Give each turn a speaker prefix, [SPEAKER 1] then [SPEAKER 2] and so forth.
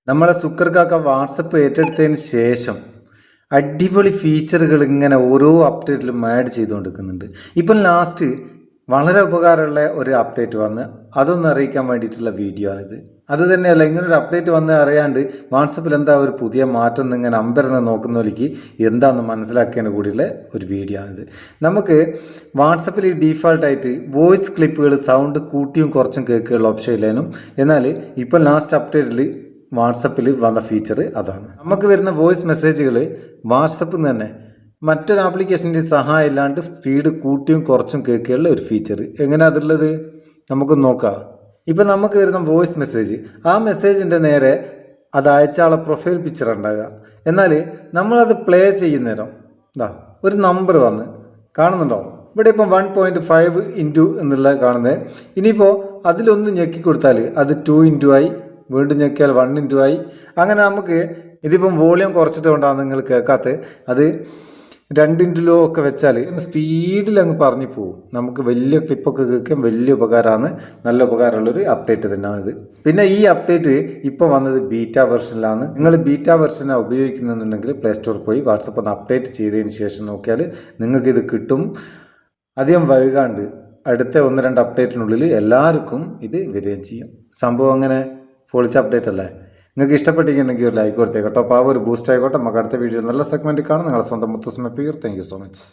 [SPEAKER 1] നമ്മളെ സുക്കർക്കാക്ക വാട്സപ്പ് ഏറ്റെടുത്തതിന് ശേഷം അടിപൊളി ഫീച്ചറുകൾ ഇങ്ങനെ ഓരോ അപ്ഡേറ്റിലും ആഡ് ചെയ്തുകൊണ്ടിരിക്കുന്നുണ്ട്. ഇപ്പം ലാസ്റ്റ് വളരെ ഉപകാരമുള്ള ഒരു അപ്ഡേറ്റ് വന്ന് അതൊന്ന് അറിയിക്കാൻ വേണ്ടിയിട്ടുള്ള വീഡിയോ ആണിത്. അത് തന്നെയല്ല, ഇങ്ങനൊരു അപ്ഡേറ്റ് വന്ന് അറിയാണ്ട് വാട്സപ്പിൽ എന്താ ഒരു പുതിയ മാറ്റം ഇങ്ങനെ അമ്പരന്ന് നോക്കുന്നവർക്ക് എന്താണെന്ന് മനസ്സിലാക്കിയതിന് കൂടിയുള്ള ഒരു വീഡിയോ ആണിത്. നമുക്ക് വാട്സപ്പിൽ ഡീഫാൾട്ടായിട്ട് വോയിസ് ക്ലിപ്പുകൾ സൗണ്ട് കൂട്ടിയും കുറച്ചും കേൾക്കുകയുള്ള ഓപ്ഷൻ ഇല്ലേനും, എന്നാൽ ഇപ്പം ലാസ്റ്റ് അപ്ഡേറ്റിൽ വാട്സപ്പിൽ വന്ന ഫീച്ചർ അതാണ്. നമുക്ക് വരുന്ന വോയിസ് മെസ്സേജുകൾ വാട്സപ്പിൽ നിന്ന് തന്നെ മറ്റൊരു ആപ്ലിക്കേഷൻ്റെ സഹായം ഇല്ലാണ്ട് സ്പീഡ് കൂട്ടിയും കുറച്ചും കേൾക്കുകയുള്ള ഒരു ഫീച്ചർ. എങ്ങനെയാണ് അതുള്ളത് നമുക്ക് നോക്കാം. ഇപ്പം നമുക്ക് വരുന്ന വോയിസ് മെസ്സേജ്, ആ മെസ്സേജിൻ്റെ നേരെ അത് അയച്ചാളെ പ്രൊഫൈൽ പിക്ചർ ഉണ്ടാകുക. എന്നാൽ നമ്മളത് പ്ലേ ചെയ്യുന്നേരം എന്താ ഒരു നമ്പർ വന്ന് കാണുന്നുണ്ടോ? ഇവിടെ ഇപ്പം 1.5 ഇൻറ്റു എന്നുള്ള കാണുന്നത്. ഇനിയിപ്പോൾ അതിലൊന്ന് ഞെക്കി കൊടുത്താൽ അത് 2 ഇൻറ്റു ആയി, വീണ്ടും ഞെക്കിയാൽ 1 ഇൻറ്റു ആയി. അങ്ങനെ നമുക്ക് ഇതിപ്പം വോളിയം കുറച്ചിട്ട് കൊണ്ടാണ് നിങ്ങൾ കേൾക്കാത്തത്. അത് 2 ഇൻറ്റിലോ ഒക്കെ വെച്ചാൽ സ്പീഡിൽ അങ്ങ് പറഞ്ഞു പോകും. നമുക്ക് വലിയ ക്ലിപ്പൊക്കെ കേൾക്കാൻ വലിയ ഉപകാരമാണ്, നല്ല ഉപകാരമുള്ളൊരു അപ്ഡേറ്റ് തന്നെയാണ് ഇത്. പിന്നെ ഈ അപ്ഡേറ്റ് ഇപ്പോൾ വന്നത് ബീറ്റ വെർഷനിലാണ്. നിങ്ങൾ ബീറ്റ വെർഷനാണ് ഉപയോഗിക്കുന്നുണ്ടെങ്കിൽ പ്ലേ സ്റ്റോറിൽ പോയി വാട്സപ്പ് ഒന്ന് അപ്ഡേറ്റ് ചെയ്തതിന് ശേഷം നോക്കിയാൽ നിങ്ങൾക്കിത് കിട്ടും. അധികം വൈകാണ്ട് അടുത്ത 1-2 അപ്ഡേറ്റിനുള്ളിൽ എല്ലാവർക്കും ഇത് വരികയും ചെയ്യും. സംഭവം അങ്ങനെ പൊളിച്ച അപ്ഡേറ്റ് അല്ലേ? നിങ്ങൾക്ക് ഇഷ്ടപ്പെട്ടിട്ടുണ്ടെങ്കിൽ ഒരു ലൈക്ക് കൊടുത്തേക്കട്ടോ. അപ്പോൾ ആ ഒരു ബൂസ്റ്റ് ആയിക്കോട്ടെ. നമുക്ക് അടുത്ത വീഡിയോ നല്ല സെഗ്മെൻറ്റ് കാണാം. നിങ്ങളുടെ സ്വന്തം Muthoos Meppayyur. Thank you so much.